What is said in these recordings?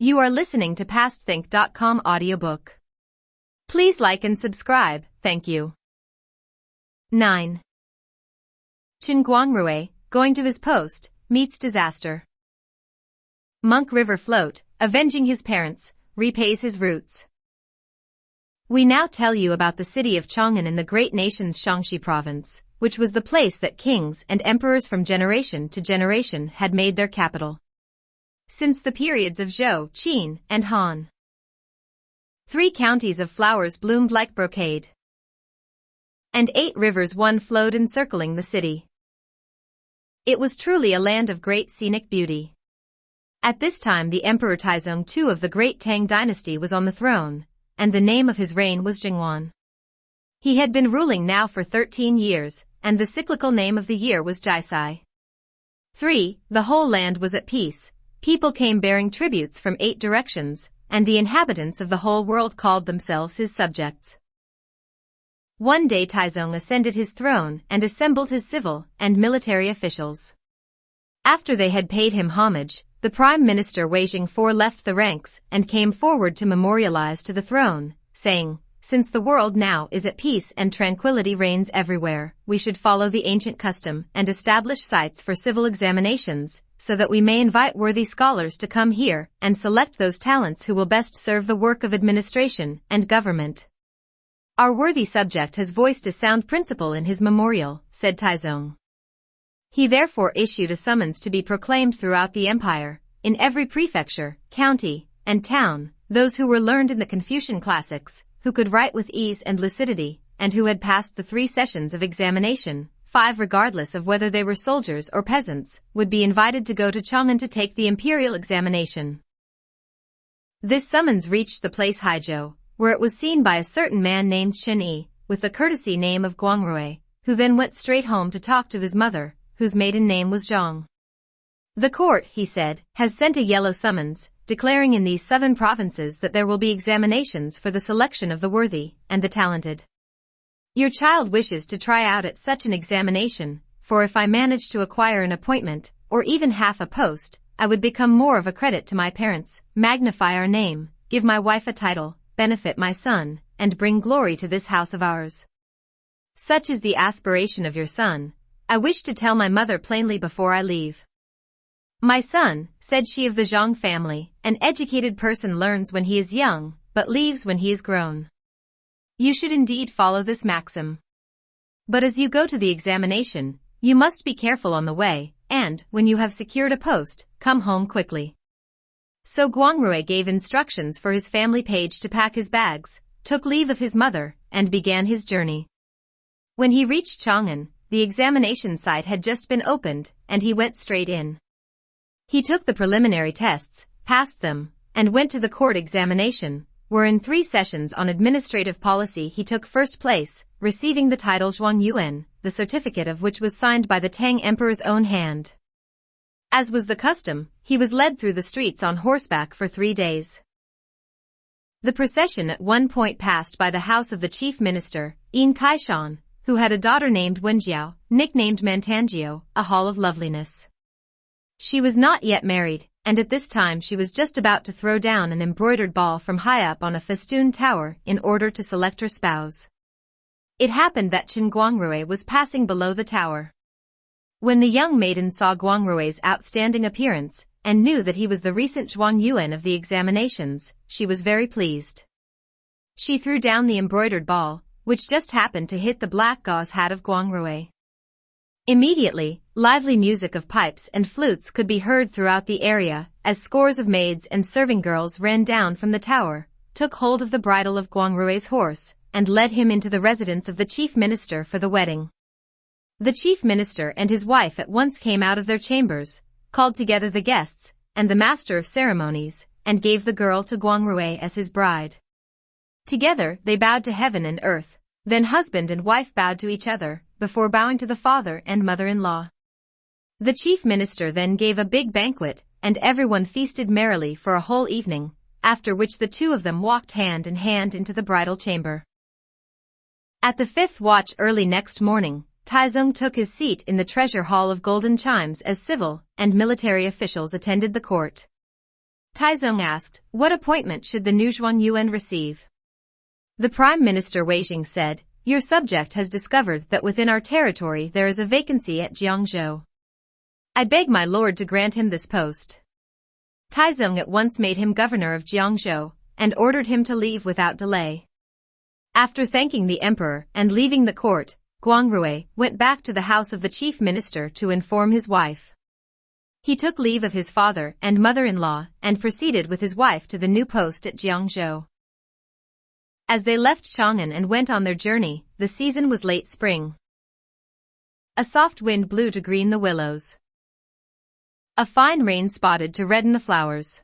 You are listening to PastThink.com audiobook. Please like and subscribe, thank you. 9. Chen Guangrui, going to his post, meets disaster. Monk River float, avenging his parents, repays his roots. We now tell you about the city of Cheng'en in the great nation's Shaanxi province, which was the place that kings and emperors from generation to generation had made their capital. Since the periods of Zhou, Qin, and Han. 3 counties of flowers bloomed like brocade. And 8 rivers one flowed encircling the city. It was truly a land of great scenic beauty. At this time the Emperor Taizong II of the great Tang dynasty was on the throne, and the name of his reign was Jingwan. He had been ruling now for 13 years, and the cyclical name of the year was Jaisai. 3. The whole land was at peace. People came bearing tributes from 8 directions, and the inhabitants of the whole world called themselves his subjects. One day Taizong ascended his throne and assembled his civil and military officials. After they had paid him homage, the Prime Minister Wei Jingfor left the ranks and came forward to memorialize to the throne, saying, "Since the world now is at peace and tranquility reigns everywhere, we should follow the ancient custom and establish sites for civil examinations, so that we may invite worthy scholars to come here and select those talents who will best serve the work of administration and government." "Our worthy subject has voiced a sound principle in his memorial," said Taizong. He therefore issued a summons to be proclaimed throughout the empire, in every prefecture, county, and town, those who were learned in the Confucian classics, who could write with ease and lucidity, and who had passed the 3 sessions of examination, 5 regardless of whether they were soldiers or peasants, would be invited to go to Cheng'en to take the imperial examination. This summons reached the place Haizhou, where it was seen by a certain man named Chen Yi, with the courtesy name of Guangrui, who then went straight home to talk to his mother, whose maiden name was Zhang. "The court," he said, "has sent a yellow summons, declaring in these 7 provinces that there will be examinations for the selection of the worthy and the talented. Your child wishes to try out at such an examination, for if I manage to acquire an appointment, or even half a post, I would become more of a credit to my parents, magnify our name, give my wife a title, benefit my son, and bring glory to this house of ours. Such is the aspiration of your son. I wish to tell my mother plainly before I leave." "My son," said she of the Zhang family, "an educated person learns when he is young, but leaves when he is grown. You should indeed follow this maxim. But as you go to the examination, you must be careful on the way, and, when you have secured a post, come home quickly." So Guangrui gave instructions for his family page to pack his bags, took leave of his mother, and began his journey. When he reached Cheng'en, the examination site had just been opened, and he went straight in. He took the preliminary tests, passed them, and went to the court examination, where in 3 sessions on administrative policy he took first place, receiving the title Zhuangyuan, the certificate of which was signed by the Tang Emperor's own hand. As was the custom, he was led through the streets on horseback for 3 days. The procession at one point passed by the house of the chief minister, Yin Kaishan, who had a daughter named Wenjiao, nicknamed Mantangio, a hall of loveliness. She was not yet married, and at this time she was just about to throw down an embroidered ball from high up on a festooned tower in order to select her spouse. It happened that Chen Guangrui was passing below the tower. When the young maiden saw Guangrui's outstanding appearance, and knew that he was the recent Zhuangyuan of the examinations, she was very pleased. She threw down the embroidered ball, which just happened to hit the black gauze hat of Guangrui. Immediately, lively music of pipes and flutes could be heard throughout the area, as scores of maids and serving girls ran down from the tower, took hold of the bridle of Guangrui's horse, and led him into the residence of the chief minister for the wedding. The chief minister and his wife at once came out of their chambers, called together the guests, and the master of ceremonies, and gave the girl to Guangrui as his bride. Together they bowed to heaven and earth, then husband and wife bowed to each other, before bowing to the father and mother-in-law. The chief minister then gave a big banquet, and everyone feasted merrily for a whole evening, after which the 2 of them walked hand in hand into the bridal chamber. At the 5th watch early next morning, Taizong took his seat in the treasure hall of golden chimes as civil and military officials attended the court. Taizong asked, what appointment should the new Zhuang Yuan receive? The Prime Minister Wei Jing said, your subject has discovered that within our territory there is a vacancy at Jiangzhou. I beg my lord to grant him this post. Taizong at once made him governor of Jiangzhou, and ordered him to leave without delay. After thanking the emperor and leaving the court, Guangrui went back to the house of the chief minister to inform his wife. He took leave of his father and mother-in-law and proceeded with his wife to the new post at Jiangzhou. As they left Chang'an and went on their journey, the season was late spring. A soft wind blew to green the willows. A fine rain spotted to redden the flowers.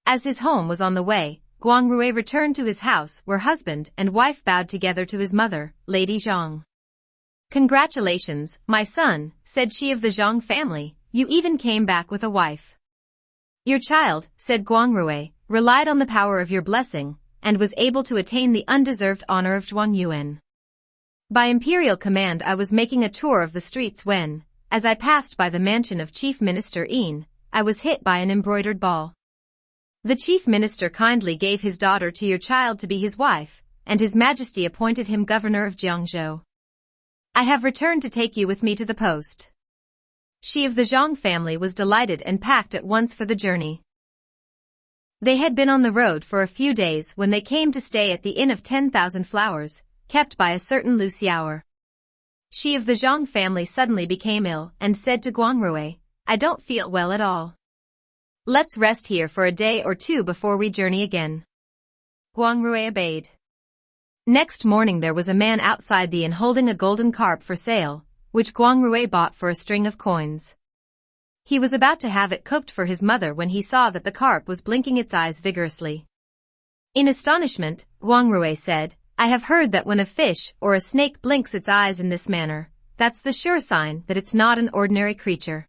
As his home was on the way, Guangrui returned to his house where husband and wife bowed together to his mother, Lady Zhang. Congratulations, my son, said she of the Zhang family, you even came back with a wife. Your child, said Guangrui, relied on the power of your blessing, and was able to attain the undeserved honor of Zhuang Yuan. By imperial command I was making a tour of the streets when, as I passed by the mansion of Chief Minister Yin, I was hit by an embroidered ball. The Chief Minister kindly gave his daughter to your child to be his wife, and His Majesty appointed him governor of Jiangzhou. I have returned to take you with me to the post. She of the Zhang family was delighted and packed at once for the journey. They had been on the road for a few days when they came to stay at the Inn of 10,000 Flowers, kept by a certain Lu Xiaoer. She of the Zhang family suddenly became ill and said to Guangrui, I don't feel well at all. Let's rest here for a day or two before we journey again. Guangrui obeyed. Next morning there was a man outside the inn holding a golden carp for sale, which Guangrui bought for a string of coins. He was about to have it cooked for his mother when he saw that the carp was blinking its eyes vigorously. In astonishment, Guangrui said, I have heard that when a fish or a snake blinks its eyes in this manner, that's the sure sign that it's not an ordinary creature.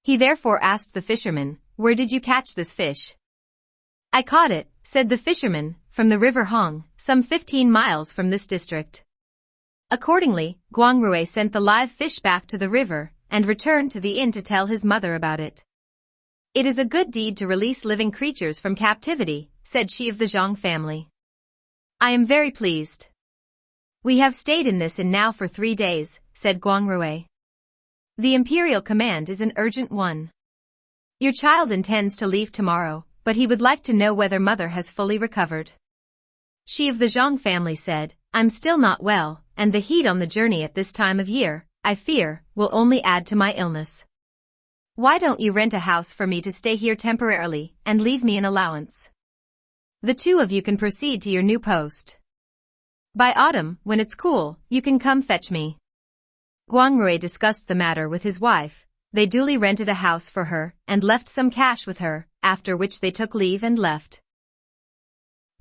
He therefore asked the fisherman, where did you catch this fish? I caught it, said the fisherman, from the river Hong, some 15 miles from this district. Accordingly, Guangrui sent the live fish back to the river, and returned to the inn to tell his mother about it. It is a good deed to release living creatures from captivity, said she of the Zhang family. I am very pleased. We have stayed in this inn now for 3 days, said Guangrui. The imperial command is an urgent one. Your child intends to leave tomorrow, but he would like to know whether mother has fully recovered. She of the Zhang family said, I'm still not well, and the heat on the journey at this time of year, I fear, will only add to my illness. Why don't you rent a house for me to stay here temporarily, and leave me an allowance? The two of you can proceed to your new post. By autumn, when it's cool, you can come fetch me. Guangrui discussed the matter with his wife. They duly rented a house for her, and left some cash with her, after which they took leave and left.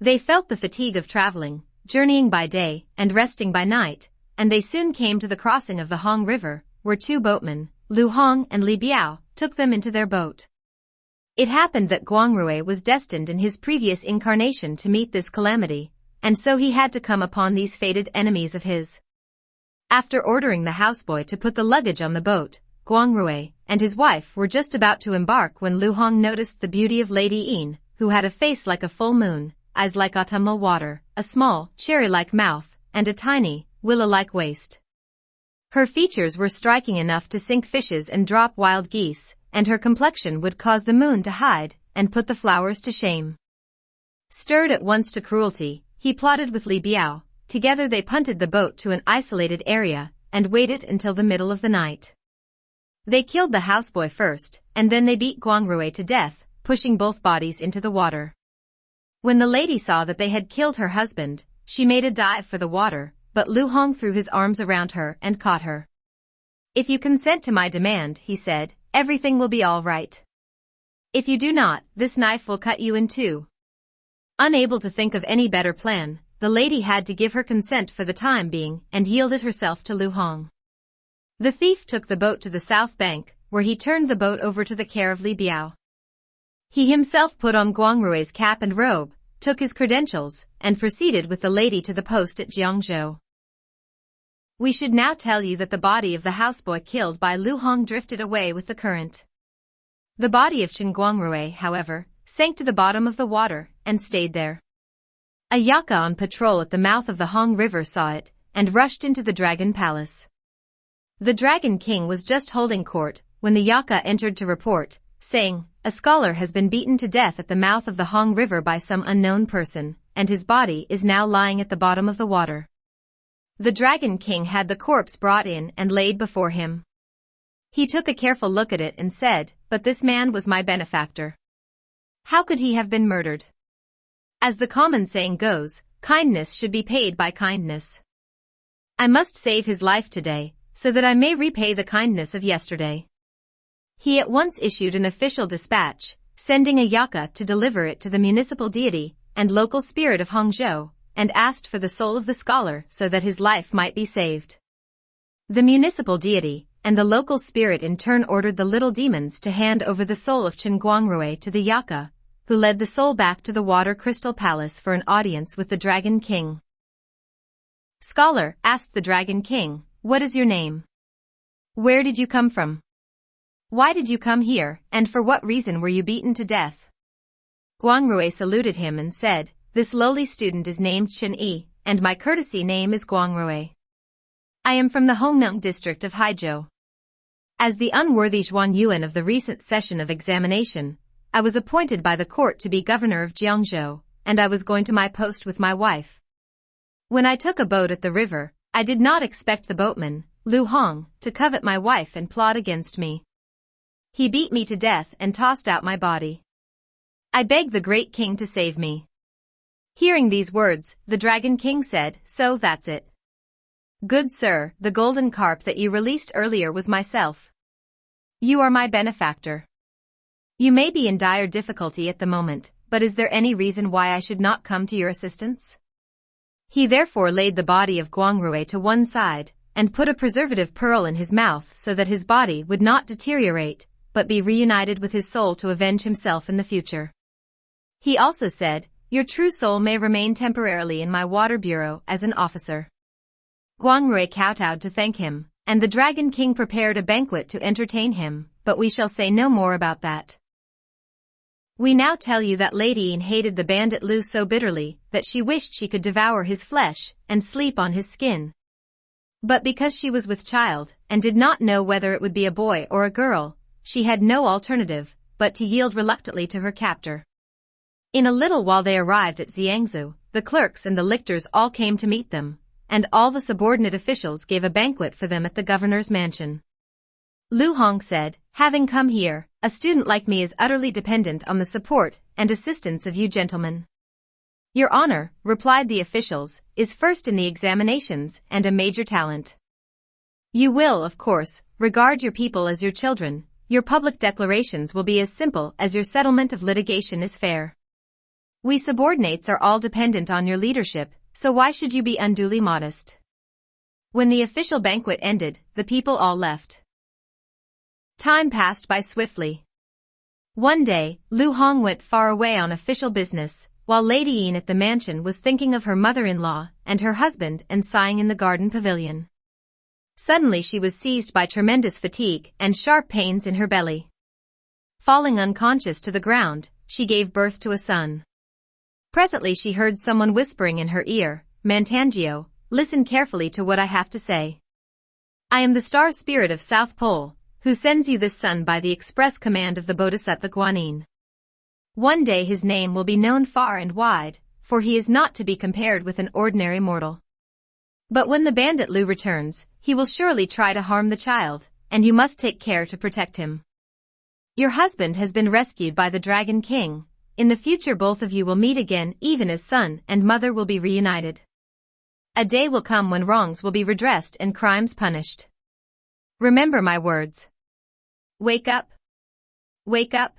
They felt the fatigue of traveling, journeying by day, and resting by night, and they soon came to the crossing of the Hong River, where 2 boatmen, Lu Hong and Li Biao, took them into their boat. It happened that Guangrui was destined in his previous incarnation to meet this calamity, and so he had to come upon these fated enemies of his. After ordering the houseboy to put the luggage on the boat, Guangrui and his wife were just about to embark when Lu Hong noticed the beauty of Lady Yin, who had a face like a full moon, eyes like autumnal water, a small, cherry-like mouth, and a tiny, willow-like waist. Her features were striking enough to sink fishes and drop wild geese, and her complexion would cause the moon to hide and put the flowers to shame. Stirred at once to cruelty, he plotted with Li Biao. Together they punted the boat to an isolated area and waited until the middle of the night. They killed the houseboy first, and then they beat Guangrui to death, pushing both bodies into the water. When the lady saw that they had killed her husband, she made a dive for the water, but Lu Hong threw his arms around her and caught her. If you consent to my demand, he said, everything will be all right. If you do not, this knife will cut you in 2. Unable to think of any better plan, the lady had to give her consent for the time being and yielded herself to Lu Hong. The thief took the boat to the south bank, where he turned the boat over to the care of Li Biao. He himself put on Guangrui's cap and robe, took his credentials, and proceeded with the lady to the post at Jiangzhou. We should now tell you that the body of the houseboy killed by Lu Hong drifted away with the current. The body of Chen Guangrui, however, sank to the bottom of the water and stayed there. A Yaka on patrol at the mouth of the Hong River saw it and rushed into the Dragon Palace. The Dragon King was just holding court when the Yaka entered to report, saying, "A scholar has been beaten to death at the mouth of the Hong River by some unknown person, and his body is now lying at the bottom of the water." The Dragon King had the corpse brought in and laid before him. He took a careful look at it and said, "But this man was my benefactor. How could he have been murdered?" As the common saying goes, kindness should be paid by kindness. I must save his life today, so that I may repay the kindness of yesterday. He at once issued an official dispatch, sending a Yaka to deliver it to the municipal deity and local spirit of Hangzhou, and asked for the soul of the scholar so that his life might be saved. The municipal deity and the local spirit in turn ordered the little demons to hand over the soul of Chen Guangrui to the Yaka, who led the soul back to the Water Crystal Palace for an audience with the Dragon King. "Scholar," asked the Dragon King, "what is your name? Where did you come from? Why did you come here, and for what reason were you beaten to death?" Guangrui saluted him and said, "This lowly student is named Chen Yi, and my courtesy name is Guangrui. I am from the Hongneng district of Haizhou. As the unworthy Zhuan Yuan of the recent session of examination, I was appointed by the court to be governor of Jiangzhou, and I was going to my post with my wife. When I took a boat at the river, I did not expect the boatman, Lu Hong, to covet my wife and plot against me. He beat me to death and tossed out my body. I beg the great king to save me." Hearing these words, the Dragon King said, "So that's it. Good sir, the golden carp that you released earlier was myself. You are my benefactor. You may be in dire difficulty at the moment, but is there any reason why I should not come to your assistance?" He therefore laid the body of Guangrui to one side, and put a preservative pearl in his mouth so that his body would not deteriorate, but be reunited with his soul to avenge himself in the future. He also said, "Your true soul may remain temporarily in my water bureau as an officer." Guangrui kowtowed to thank him, and the Dragon King prepared a banquet to entertain him, but we shall say no more about that. We now tell you that Lady Yin hated the bandit Lu so bitterly that she wished she could devour his flesh and sleep on his skin. But because she was with child and did not know whether it would be a boy or a girl, she had no alternative but to yield reluctantly to her captor. In a little while they arrived at Xiangzhou, the clerks and the lictors all came to meet them, and all the subordinate officials gave a banquet for them at the governor's mansion. Lu Hong said, "Having come here, a student like me is utterly dependent on the support and assistance of you gentlemen." "Your honor," replied the officials, "is first in the examinations and a major talent. You will, of course, regard your people as your children. Your public declarations will be as simple as your settlement of litigation is fair. We subordinates are all dependent on your leadership, so why should you be unduly modest?" When the official banquet ended, the people all left. Time passed by swiftly. One day, Lu Hong went far away on official business, while Lady Yin at the mansion was thinking of her mother-in-law and her husband and sighing in the garden pavilion. Suddenly she was seized by tremendous fatigue and sharp pains in her belly. Falling unconscious to the ground, she gave birth to a son. Presently she heard someone whispering in her ear, "Mantangio, listen carefully to what I have to say. I am the star spirit of South Pole, who sends you this son by the express command of the Bodhisattva Guanyin. One day his name will be known far and wide, for he is not to be compared with an ordinary mortal. But when the bandit Lu returns, he will surely try to harm the child, and you must take care to protect him. Your husband has been rescued by the Dragon King. In the future both of you will meet again, even as son and mother will be reunited. A day will come when wrongs will be redressed and crimes punished. Remember my words. Wake up. Wake up."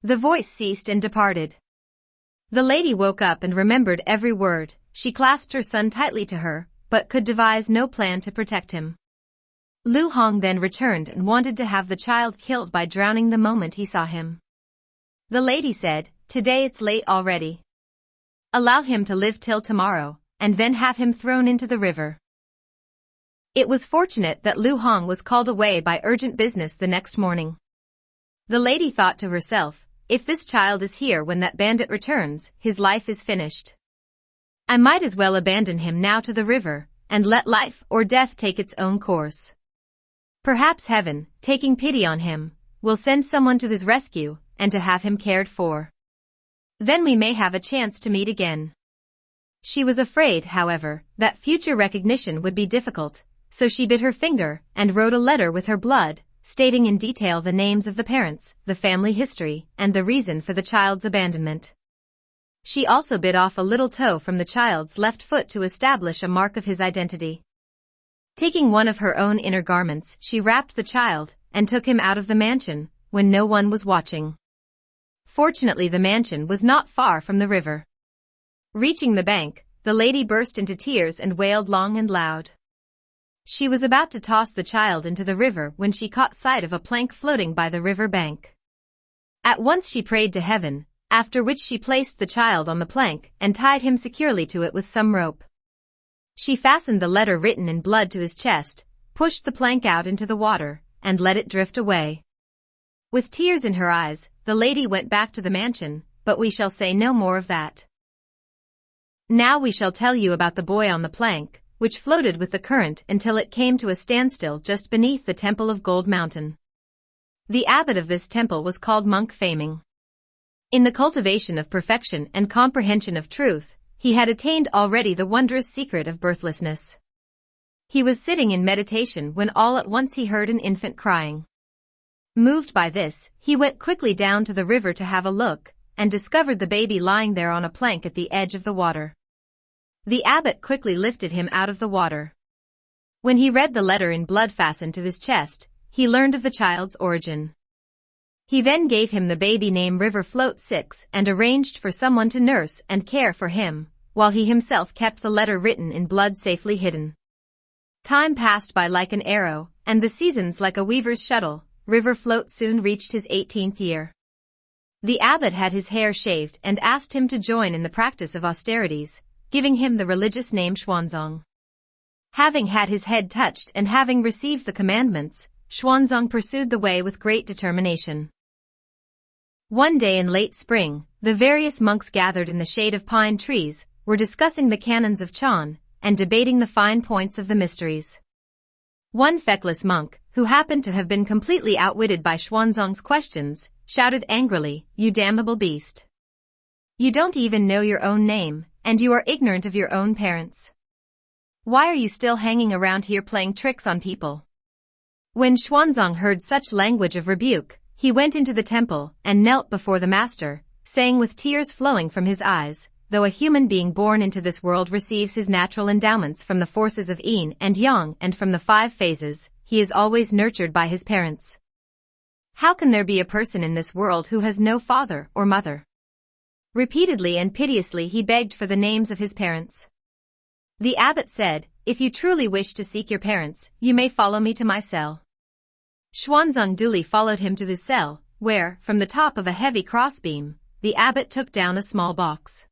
The voice ceased and departed. The lady woke up and remembered every word. She clasped her son tightly to her, but could devise no plan to protect him. Lu Hong then returned and wanted to have the child killed by drowning the moment he saw him. The lady said, "Today it's late already. Allow him to live till tomorrow, and then have him thrown into the river." It was fortunate that Lu Hong was called away by urgent business the next morning. The lady thought to herself, if this child is here when that bandit returns, his life is finished. I might as well abandon him now to the river, and let life or death take its own course. Perhaps heaven, taking pity on him, will send someone to his rescue, and to have him cared for. Then we may have a chance to meet again. She was afraid, however, that future recognition would be difficult, so she bit her finger and wrote a letter with her blood, stating in detail the names of the parents, the family history, and the reason for the child's abandonment. She also bit off a little toe from the child's left foot to establish a mark of his identity. Taking one of her own inner garments, she wrapped the child and took him out of the mansion when no one was watching. Fortunately, the mansion was not far from the river. Reaching the bank, the lady burst into tears and wailed long and loud. She was about to toss the child into the river when she caught sight of a plank floating by the river bank. At once she prayed to heaven, after which she placed the child on the plank and tied him securely to it with some rope. She fastened the letter written in blood to his chest, pushed the plank out into the water, and let it drift away. With tears in her eyes, the lady went back to the mansion, but we shall say no more of that. Now we shall tell you about the boy on the plank, which floated with the current until it came to a standstill just beneath the Temple of Gold Mountain. The abbot of this temple was called Monk Faming. In the cultivation of perfection and comprehension of truth, he had attained already the wondrous secret of birthlessness. He was sitting in meditation when all at once he heard an infant crying. Moved by this, he went quickly down to the river to have a look, and discovered the baby lying there on a plank at the edge of the water. The abbot quickly lifted him out of the water. When he read the letter in blood fastened to his chest, he learned of the child's origin. He then gave him the baby name River Float 6 and arranged for someone to nurse and care for him, while he himself kept the letter written in blood safely hidden. Time passed by like an arrow, and the seasons like a weaver's shuttle. River Float soon reached his 18th year. The abbot had his hair shaved and asked him to join in the practice of austerities, giving him the religious name Xuanzang. Having had his head touched and having received the commandments, Xuanzang pursued the way with great determination. One day in late spring, the various monks gathered in the shade of pine trees were discussing the canons of Chan and debating the fine points of the mysteries. One feckless monk, who happened to have been completely outwitted by Xuanzang's questions, shouted angrily, "You damnable beast! You don't even know your own name, and you are ignorant of your own parents. Why are you still hanging around here playing tricks on people?" When Xuanzang heard such language of rebuke, he went into the temple and knelt before the master, saying with tears flowing from his eyes, "Though a human being born into this world receives his natural endowments from the forces of yin and yang and from the 5 phases, he is always nurtured by his parents. How can there be a person in this world who has no father or mother?" Repeatedly and piteously he begged for the names of his parents. The abbot said, "If you truly wish to seek your parents, you may follow me to my cell." Xuanzang duly followed him to his cell, where, from the top of a heavy crossbeam, the abbot took down a small box.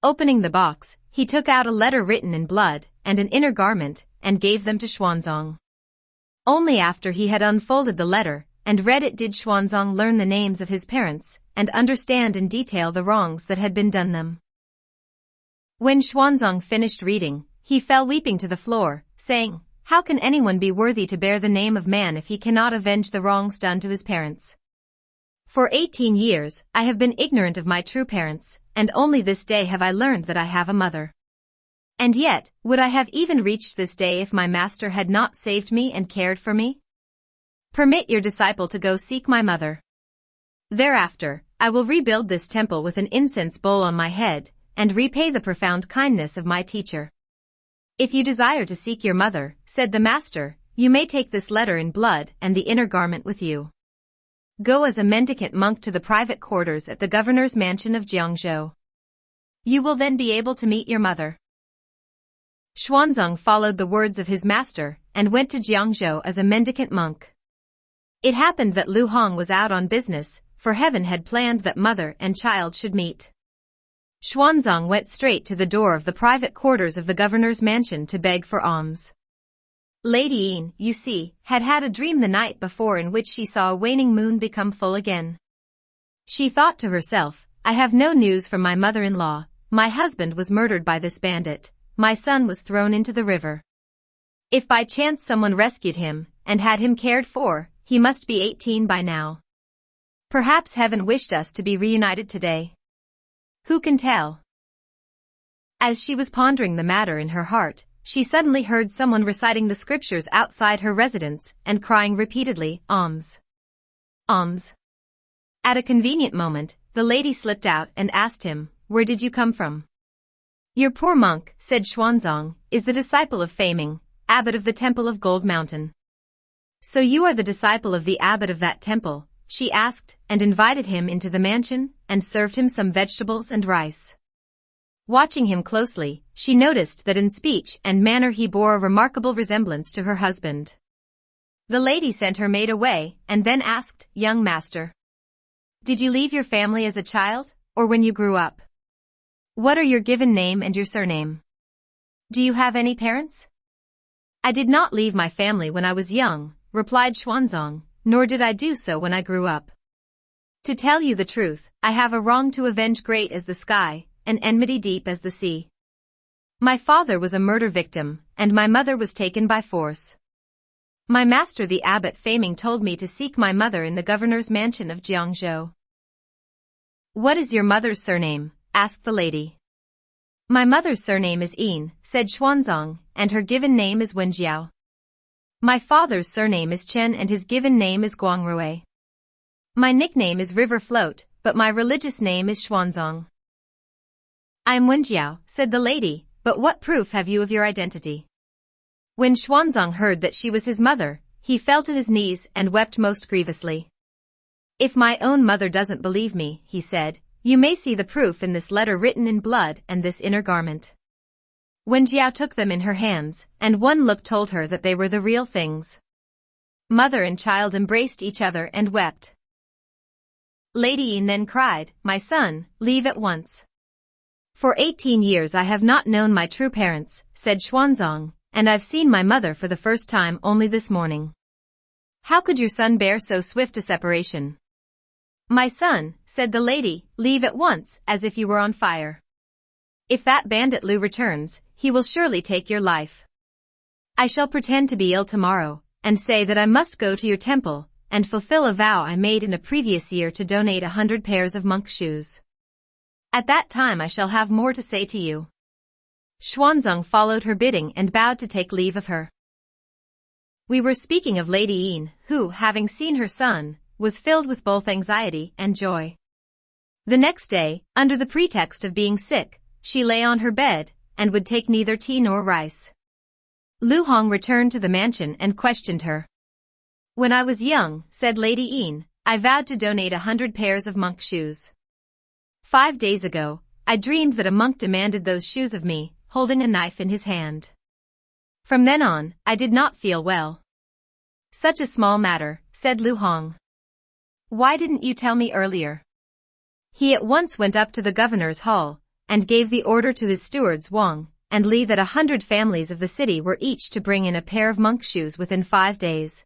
Opening the box, he took out a letter written in blood and an inner garment and gave them to Xuanzang. Only after he had unfolded the letter and read it did Xuanzang learn the names of his parents and understand in detail the wrongs that had been done them. When Xuanzang finished reading, he fell weeping to the floor, saying, "How can anyone be worthy to bear the name of man if he cannot avenge the wrongs done to his parents? For 18 years, I have been ignorant of my true parents, and only this day have I learned that I have a mother. And yet, would I have even reached this day if my master had not saved me and cared for me? Permit your disciple to go seek my mother. Thereafter, I will rebuild this temple with an incense bowl on my head, and repay the profound kindness of my teacher." "If you desire to seek your mother," said the master, "you may take this letter in blood and the inner garment with you. Go as a mendicant monk to the private quarters at the governor's mansion of Jiangzhou. You will then be able to meet your mother." Xuanzang followed the words of his master and went to Jiangzhou as a mendicant monk. It happened that Lu Hong was out on business, for heaven had planned that mother and child should meet. Xuanzang went straight to the door of the private quarters of the governor's mansion to beg for alms. Lady Yin, you see, had had a dream the night before in which she saw a waning moon become full again. She thought to herself, I have no news from my mother-in-law, my husband was murdered by this bandit, my son was thrown into the river. If by chance someone rescued him, and had him cared for, he must be 18 by now. Perhaps heaven wished us to be reunited today. Who can tell? As she was pondering the matter in her heart, she suddenly heard someone reciting the scriptures outside her residence and crying repeatedly, alms. Alms. At a convenient moment, the lady slipped out and asked him, where did you come from? Your poor monk, said Xuanzang, is the disciple of Feiming, abbot of the temple of Gold Mountain. So you are the disciple of the abbot of that temple, she asked, and invited him into the mansion, and served him some vegetables and rice. Watching him closely, she noticed that in speech and manner he bore a remarkable resemblance to her husband. The lady sent her maid away, and then asked, young master, did you leave your family as a child, or when you grew up? What are your given name and your surname? Do you have any parents? I did not leave my family when I was young, replied Xuanzang, nor did I do so when I grew up. To tell you the truth, I have a wrong to avenge great as the sky, an enmity deep as the sea. My father was a murder victim, and my mother was taken by force. My master the abbot Feiming told me to seek my mother in the governor's mansion of Jiangzhou. What is your mother's surname? Asked the lady. My mother's surname is Yin, said Xuanzang, and her given name is Wenjiao. My father's surname is Chen and his given name is Guangrui. My nickname is River Float, but my religious name is Xuanzang. I am Wenjiao, said the lady, but what proof have you of your identity? When Xuanzang heard that she was his mother, he fell to his knees and wept most grievously. If my own mother doesn't believe me, he said, you may see the proof in this letter written in blood and this inner garment. Wenjiao took them in her hands, and one look told her that they were the real things. Mother and child embraced each other and wept. Lady Yin then cried, my son, leave at once. For 18 years I have not known my true parents, said Xuanzang, and I've seen my mother for the first time only this morning. How could your son bear so swift a separation? My son, said the lady, leave at once, as if you were on fire. If that bandit Lu returns, he will surely take your life. I shall pretend to be ill tomorrow, and say that I must go to your temple, and fulfill a vow I made in a previous year to donate 100 pairs of monk shoes. At that time I shall have more to say to you. Xuanzang followed her bidding and bowed to take leave of her. We were speaking of Lady Yin, who, having seen her son, was filled with both anxiety and joy. The next day, under the pretext of being sick, she lay on her bed, and would take neither tea nor rice. Lu Hong returned to the mansion and questioned her. When I was young, said Lady Yin, I vowed to donate 100 pairs of monk shoes. 5 days ago, I dreamed that a monk demanded those shoes of me, holding a knife in his hand. From then on, I did not feel well. Such a small matter, said Lu Hong. Why didn't you tell me earlier? He at once went up to the governor's hall, and gave the order to his stewards Wang and Li that 100 families of the city were each to bring in a pair of monk shoes within 5 days.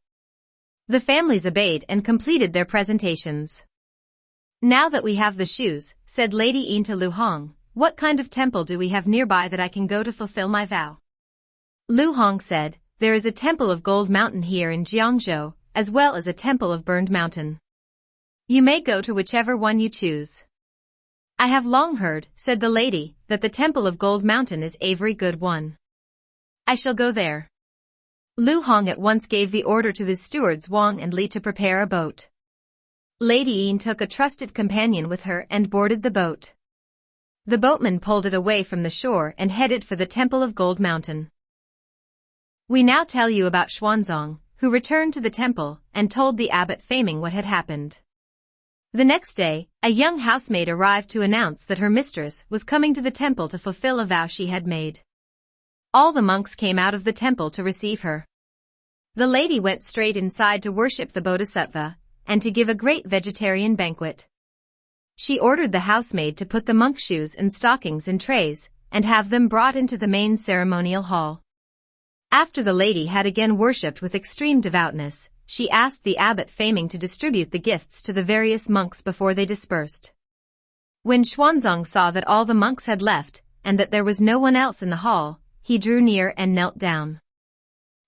The families obeyed and completed their presentations. Now that we have the shoes, said Lady Yin to Lu Hong, what kind of temple do we have nearby that I can go to fulfill my vow? Lu Hong said, there is a temple of Gold Mountain here in Jiangzhou, as well as a temple of Burned Mountain. You may go to whichever one you choose. I have long heard, said the lady, that the temple of Gold Mountain is a very good one. I shall go there. Lu Hong at once gave the order to his stewards Wang and Li to prepare a boat. Lady Yin took a trusted companion with her and boarded the boat. The boatman pulled it away from the shore and headed for the temple of Gold Mountain. We now tell you about Xuanzang, who returned to the temple and told the abbot Feiming what had happened. The next day, a young housemaid arrived to announce that her mistress was coming to the temple to fulfill a vow she had made. All the monks came out of the temple to receive her. The lady went straight inside to worship the Bodhisattva, and to give a great vegetarian banquet. She ordered the housemaid to put the monk shoes and stockings in trays, and have them brought into the main ceremonial hall. After the lady had again worshipped with extreme devoutness, she asked the abbot Faming to distribute the gifts to the various monks before they dispersed. When Xuanzang saw that all the monks had left, and that there was no one else in the hall, he drew near and knelt down.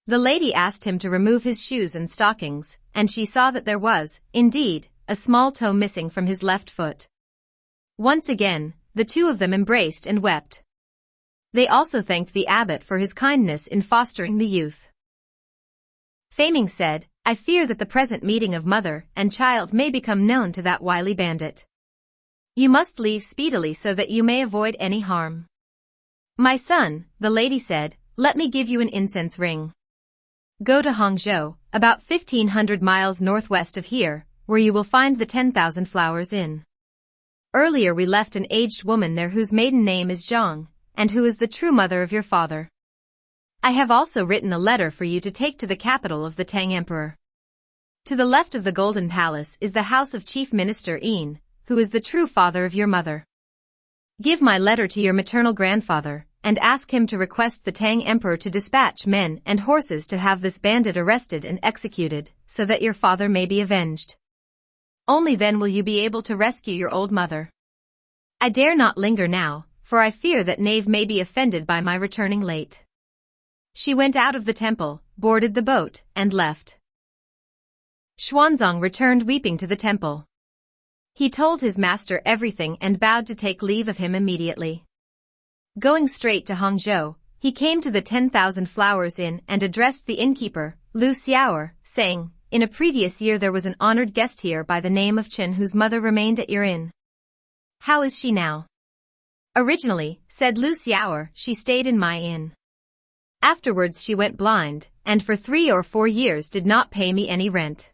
The lady asked him to remove his shoes and stockings, and she saw that there was, indeed, a small toe missing from his left foot. Once again, the two of them embraced and wept. They also thanked the abbot for his kindness in fostering the youth. Faming said, "I fear that the present meeting of mother and child may become known to that wily bandit. You must leave speedily so that you may avoid any harm." "My son," the lady said, "let me give you an incense ring. Go to Hangzhou, about 1,500 miles northwest of here, where you will find the 10,000 Flowers Inn. Earlier we left an aged woman there whose maiden name is Zhang, and who is the true mother of your father. I have also written a letter for you to take to the capital of the Tang Emperor. To the left of the Golden Palace is the house of Chief Minister Yin, who is the true father of your mother. Give my letter to your maternal grandfather, and ask him to request the Tang Emperor to dispatch men and horses to have this bandit arrested and executed, so that your father may be avenged. Only then will you be able to rescue your old mother. I dare not linger now, for I fear that knave may be offended by my returning late." She went out of the temple, boarded the boat, and left. Xuanzang returned weeping to the temple. He told his master everything and bowed to take leave of him immediately. Going straight to Hangzhou, he came to the 10,000 Flowers Inn and addressed the innkeeper, Lu Xiaoer, saying, "In a previous year there was an honored guest here by the name of Chen whose mother remained at your inn. How is she now?" "Originally," said Lu Xiaoer, "she stayed in my inn. Afterwards she went blind, and for 3 or 4 years did not pay me any rent.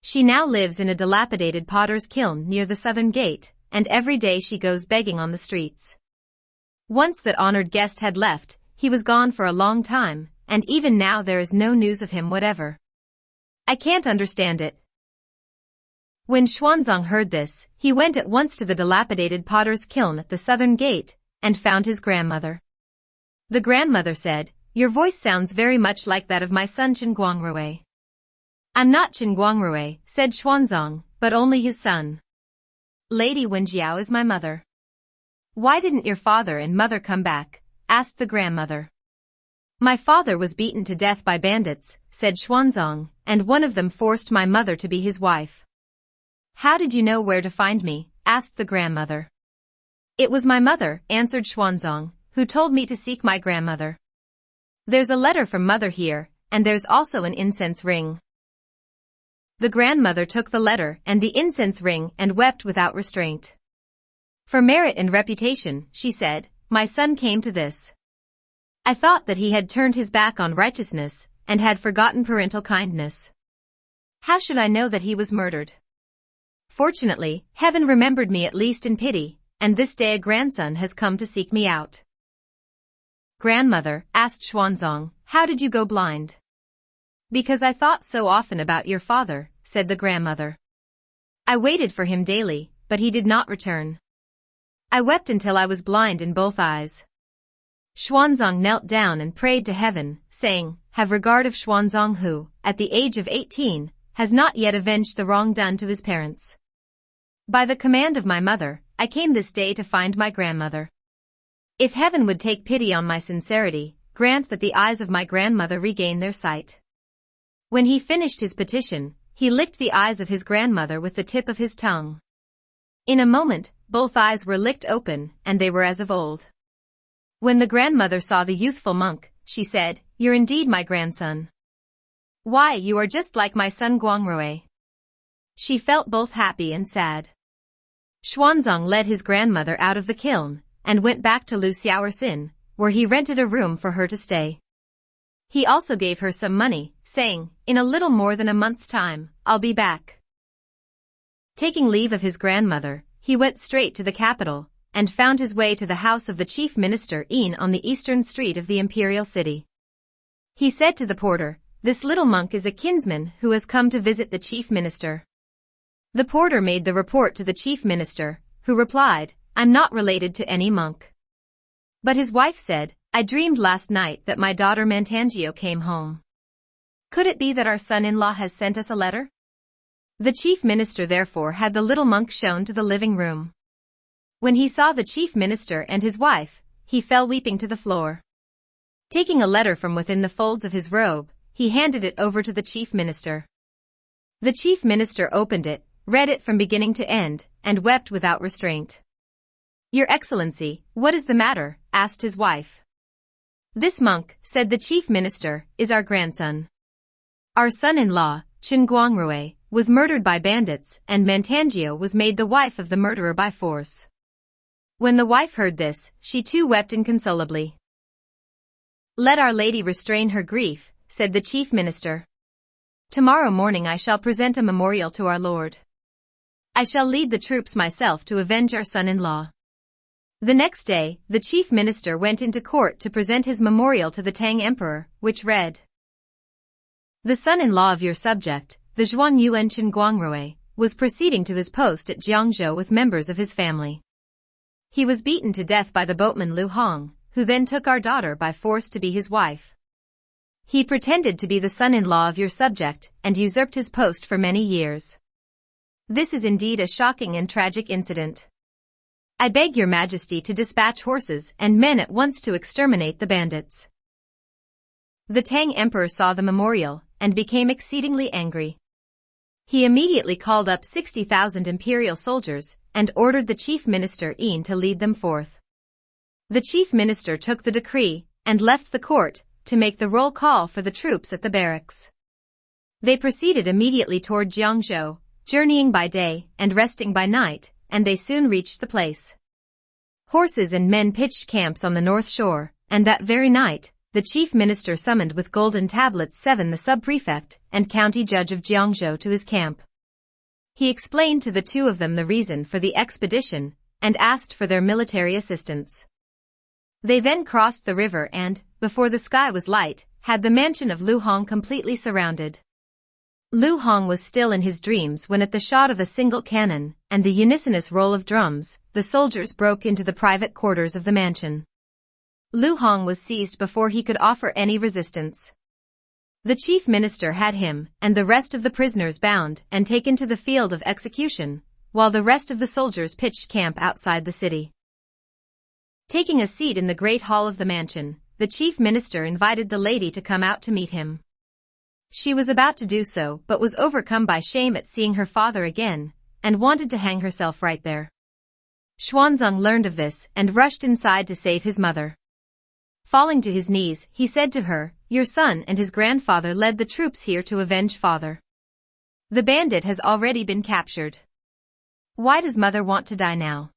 She now lives in a dilapidated potter's kiln near the southern gate, and every day she goes begging on the streets." Once that honored guest had left, he was gone for a long time, and even now there is no news of him whatever. I can't understand it. When Xuanzang heard this, he went at once to the dilapidated potter's kiln at the southern gate, and found his grandmother. The grandmother said, "Your voice sounds very much like that of my son Chen Guangrui." "I'm not Chen Guangrui," said Xuanzang, "but only his son. Lady Wenjiao is my mother." "Why didn't your father and mother come back?" asked the grandmother. "My father was beaten to death by bandits," said Xuanzang, "and one of them forced my mother to be his wife." "How did you know where to find me?" asked the grandmother. "It was my mother," answered Xuanzang, "who told me to seek my grandmother. There's a letter from mother here, and there's also an incense ring." The grandmother took the letter and the incense ring and wept without restraint. "For merit and reputation," she said, "my son came to this. I thought that he had turned his back on righteousness, and had forgotten parental kindness. How should I know that he was murdered? Fortunately, heaven remembered me at least in pity, and this day a grandson has come to seek me out." "Grandmother," asked Xuanzang, "how did you go blind?" "Because I thought so often about your father," said the grandmother. "I waited for him daily, but he did not return. I wept until I was blind in both eyes." Xuanzang knelt down and prayed to heaven, saying, "Have regard of Xuanzang who, at the age of 18, has not yet avenged the wrong done to his parents. By the command of my mother, I came this day to find my grandmother. If heaven would take pity on my sincerity, grant that the eyes of my grandmother regain their sight." When he finished his petition, he licked the eyes of his grandmother with the tip of his tongue. In a moment, both eyes were licked open, and they were as of old. When the grandmother saw the youthful monk, she said, "You're indeed my grandson. Why, you are just like my son Guangrui." She felt both happy and sad. Xuanzang led his grandmother out of the kiln, and went back to Lu Xiaoer's inn, where he rented a room for her to stay. He also gave her some money, saying, "In a little more than a month's time, I'll be back." Taking leave of his grandmother, he went straight to the capital, and found his way to the house of the chief minister Yin on the eastern street of the imperial city. He said to the porter, "This little monk is a kinsman who has come to visit the chief minister." The porter made the report to the chief minister, who replied, "I'm not related to any monk." But his wife said, I dreamed last night that my daughter Mantangio came home. Could it be that our son-in-law has sent us a letter? The chief minister therefore had the little monk shown to the living room. When he saw the chief minister and his wife, he fell weeping to the floor. Taking a letter from within the folds of his robe, he handed it over to the chief minister. The chief minister opened it, read it from beginning to end, and wept without restraint. "Your Excellency, what is the matter?" asked his wife. "This monk," said the chief minister, "is our grandson. Our son-in-law, Cheng'en, was murdered by bandits, and Mantangio was made the wife of the murderer by force." When the wife heard this, she too wept inconsolably. "Let Our Lady restrain her grief," said the chief minister. "Tomorrow morning I shall present a memorial to our Lord. I shall lead the troops myself to avenge our son-in-law." The next day, the chief minister went into court to present his memorial to the Tang Emperor, which read: "The son-in-law of your subject, the Zhuangyuan Cheng'en, was proceeding to his post at Jiangzhou with members of his family. He was beaten to death by the boatman Lu Hong, who then took our daughter by force to be his wife. He pretended to be the son-in-law of your subject and usurped his post for many years. This is indeed a shocking and tragic incident. I beg your majesty to dispatch horses and men at once to exterminate the bandits." The Tang Emperor saw the memorial and became exceedingly angry. He immediately called up 60,000 imperial soldiers and ordered the chief minister Yin to lead them forth. The chief minister took the decree and left the court to make the roll call for the troops at the barracks. They proceeded immediately toward Jiangzhou, journeying by day and resting by night, and they soon reached the place. Horses and men pitched camps on the north shore, and that very night, the chief minister summoned with golden tablets 7 the sub-prefect and county judge of Jiangzhou to his camp. He explained to the two of them the reason for the expedition and asked for their military assistance. They then crossed the river and, before the sky was light, had the mansion of Lu Hong completely surrounded. Lu Hong was still in his dreams when at the shot of a single cannon and the unisonous roll of drums, the soldiers broke into the private quarters of the mansion. Lu Hong was seized before he could offer any resistance. The chief minister had him and the rest of the prisoners bound and taken to the field of execution, while the rest of the soldiers pitched camp outside the city. Taking a seat in the great hall of the mansion, the chief minister invited the lady to come out to meet him. She was about to do so but was overcome by shame at seeing her father again, and wanted to hang herself right there. Xuanzang learned of this and rushed inside to save his mother. Falling to his knees, he said to her, "Your son and his grandfather led the troops here to avenge father. The bandit has already been captured. Why does mother want to die now?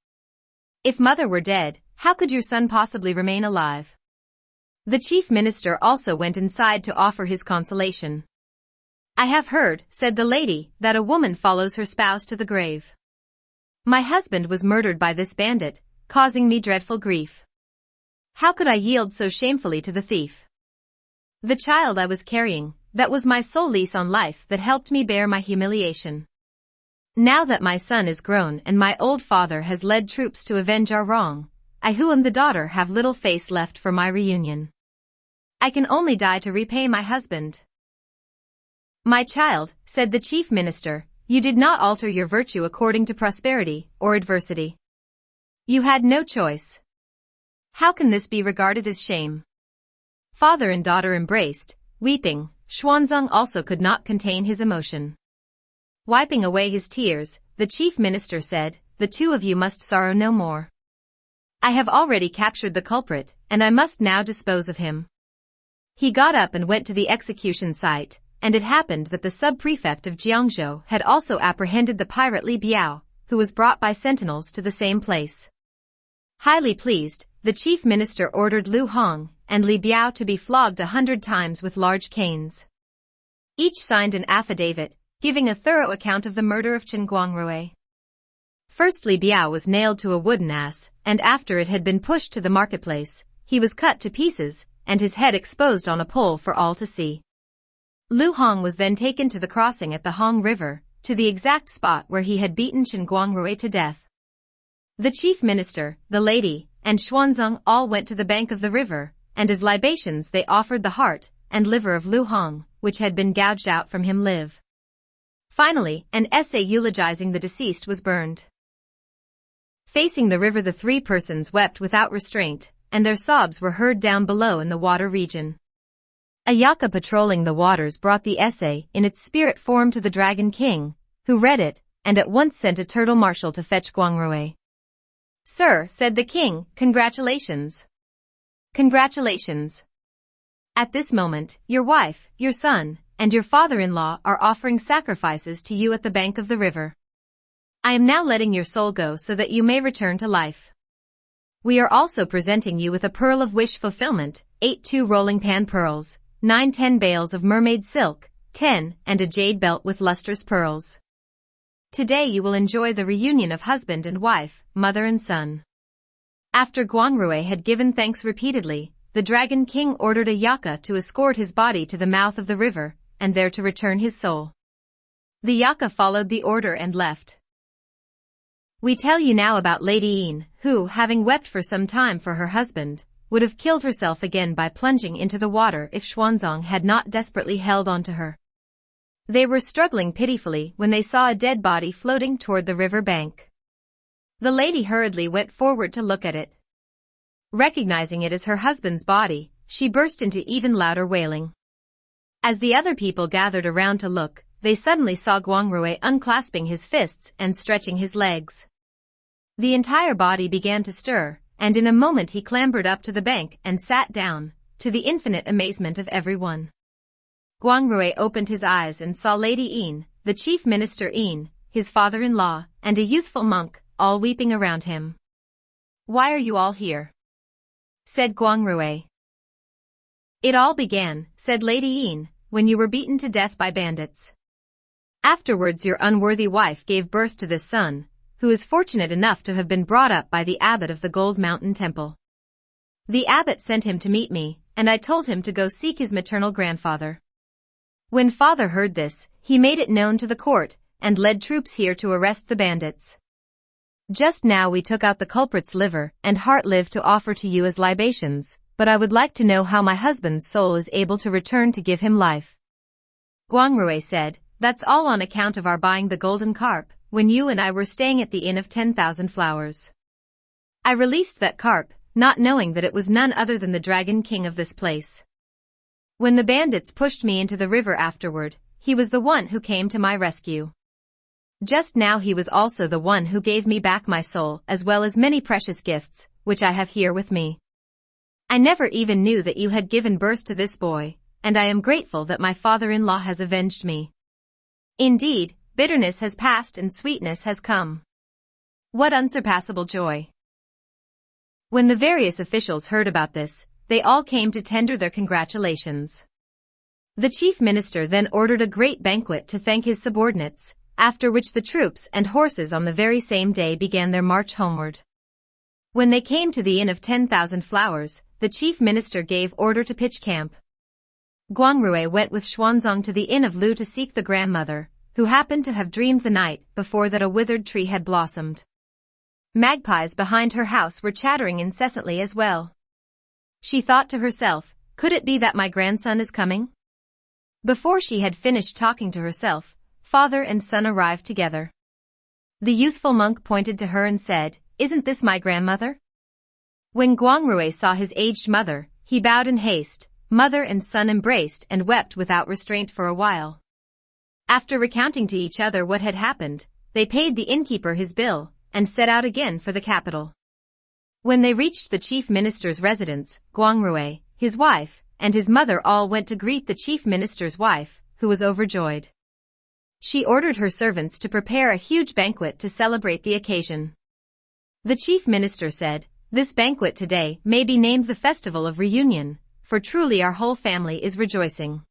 If mother were dead, how could your son possibly remain alive?" The chief minister also went inside to offer his consolation. "I have heard," said the lady, "that a woman follows her spouse to the grave. My husband was murdered by this bandit, causing me dreadful grief. How could I yield so shamefully to the thief? The child I was carrying, that was my sole lease on life that helped me bear my humiliation. Now that my son is grown and my old father has led troops to avenge our wrong, I who am the daughter have little face left for my reunion. I can only die to repay my husband." "My child," said the chief minister, "you did not alter your virtue according to prosperity or adversity. You had no choice. How can this be regarded as shame?" Father and daughter embraced, weeping. Xuanzang also could not contain his emotion. Wiping away his tears, the chief minister said, "The two of you must sorrow no more. I have already captured the culprit, and I must now dispose of him." He got up and went to the execution site, and it happened that the sub-prefect of Jiangzhou had also apprehended the pirate Li Biao, who was brought by sentinels to the same place. Highly pleased, the chief minister ordered Lu Hong and Li Biao to be flogged 100 times with large canes. Each signed an affidavit, giving a thorough account of the murder of Cheng'en. First Li Biao was nailed to a wooden ass, and after it had been pushed to the marketplace, he was cut to pieces, and his head exposed on a pole for all to see. Lu Hong was then taken to the crossing at the Hong River, to the exact spot where he had beaten Cheng'en to death. The chief minister, the lady, and Xuanzang all went to the bank of the river, and as libations they offered the heart and liver of Lu Hong, which had been gouged out from him live. Finally, an essay eulogizing the deceased was burned. Facing the river, the three persons wept without restraint, and their sobs were heard down below in the water region. A yaka patrolling the waters brought the essay in its spirit form to the Dragon King, who read it, and at once sent a turtle marshal to fetch Guangrui. "Sir," said the king, "congratulations. Congratulations. At this moment, your wife, your son, and your father-in-law are offering sacrifices to you at the bank of the river. I am now letting your soul go so that you may return to life. We are also presenting you with a pearl of wish fulfillment, 8 rolling pan pearls, 9 bales of mermaid silk, 10, and a jade belt with lustrous pearls. Today you will enjoy the reunion of husband and wife, mother and son." After Guangrui had given thanks repeatedly, the Dragon King ordered a yaka to escort his body to the mouth of the river, and there to return his soul. The yaka followed the order and left. We tell you now about Lady Yin, who, having wept for some time for her husband, would have killed herself again by plunging into the water if Xuanzang had not desperately held on to her. They were struggling pitifully when they saw a dead body floating toward the river bank. The lady hurriedly went forward to look at it. Recognizing it as her husband's body, she burst into even louder wailing. As the other people gathered around to look, they suddenly saw Guangrui unclasping his fists and stretching his legs. The entire body began to stir, and in a moment he clambered up to the bank and sat down, to the infinite amazement of everyone. Guangrui opened his eyes and saw Lady Yin, the chief minister Yin, his father-in-law, and a youthful monk, all weeping around him. "Why are you all here?" said Guangrui. "It all began," said Lady Yin, "when you were beaten to death by bandits. Afterwards your unworthy wife gave birth to this son, who is fortunate enough to have been brought up by the abbot of the Gold Mountain Temple. The abbot sent him to meet me, and I told him to go seek his maternal grandfather. When father heard this, he made it known to the court, and led troops here to arrest the bandits. Just now we took out the culprit's liver and heart live to offer to you as libations, but I would like to know how my husband's soul is able to return to give him life." Guangrui said, "That's all on account of our buying the golden carp, when you and I were staying at the Inn of 10,000 Flowers. I released that carp, not knowing that it was none other than the Dragon King of this place. When the bandits pushed me into the river afterward, he was the one who came to my rescue. Just now he was also the one who gave me back my soul as well as many precious gifts, which I have here with me. I never even knew that you had given birth to this boy, and I am grateful that my father-in-law has avenged me. Indeed, bitterness has passed and sweetness has come. What unsurpassable joy." When the various officials heard about this, they all came to tender their congratulations. The chief minister then ordered a great banquet to thank his subordinates, after which the troops and horses on the very same day began their march homeward. When they came to the Inn of 10,000 Flowers, the chief minister gave order to pitch camp. Guangrui went with Xuanzang to the Inn of Lu to seek the grandmother, who happened to have dreamed the night before that a withered tree had blossomed. Magpies behind her house were chattering incessantly as well. She thought to herself, "Could it be that my grandson is coming?" Before she had finished talking to herself, father and son arrived together. The youthful monk pointed to her and said, "Isn't this my grandmother?" When Guangrui saw his aged mother, he bowed in haste. Mother and son embraced and wept without restraint for a while. After recounting to each other what had happened, they paid the innkeeper his bill, and set out again for the capital. When they reached the chief minister's residence, Guangrui, his wife, and his mother all went to greet the chief minister's wife, who was overjoyed. She ordered her servants to prepare a huge banquet to celebrate the occasion. The chief minister said, "This banquet today may be named the Festival of Reunion, for truly our whole family is rejoicing."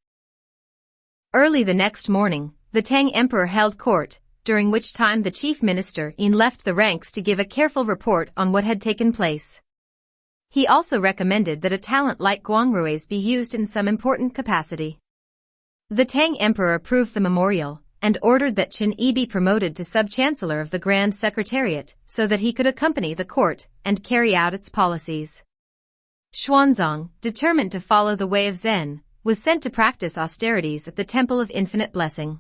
Early the next morning, the Tang Emperor held court, during which time the chief minister Yin left the ranks to give a careful report on what had taken place. He also recommended that a talent like Guangrui's be used in some important capacity. The Tang Emperor approved the memorial, and ordered that Chen Yi be promoted to sub-chancellor of the Grand Secretariat, so that he could accompany the court and carry out its policies. Xuanzang, determined to follow the way of Zen, was sent to practice austerities at the Temple of Infinite Blessing.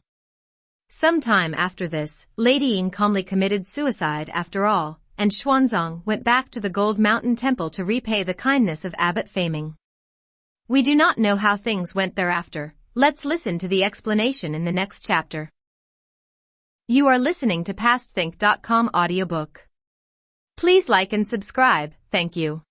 Some time after this, Lady Ying calmly committed suicide after all, and Xuanzang went back to the Gold Mountain Temple to repay the kindness of Abbot Faming. We do not know how things went thereafter. Let's listen to the explanation in the next chapter. You are listening to PastThink.com audiobook. Please like and subscribe, thank you.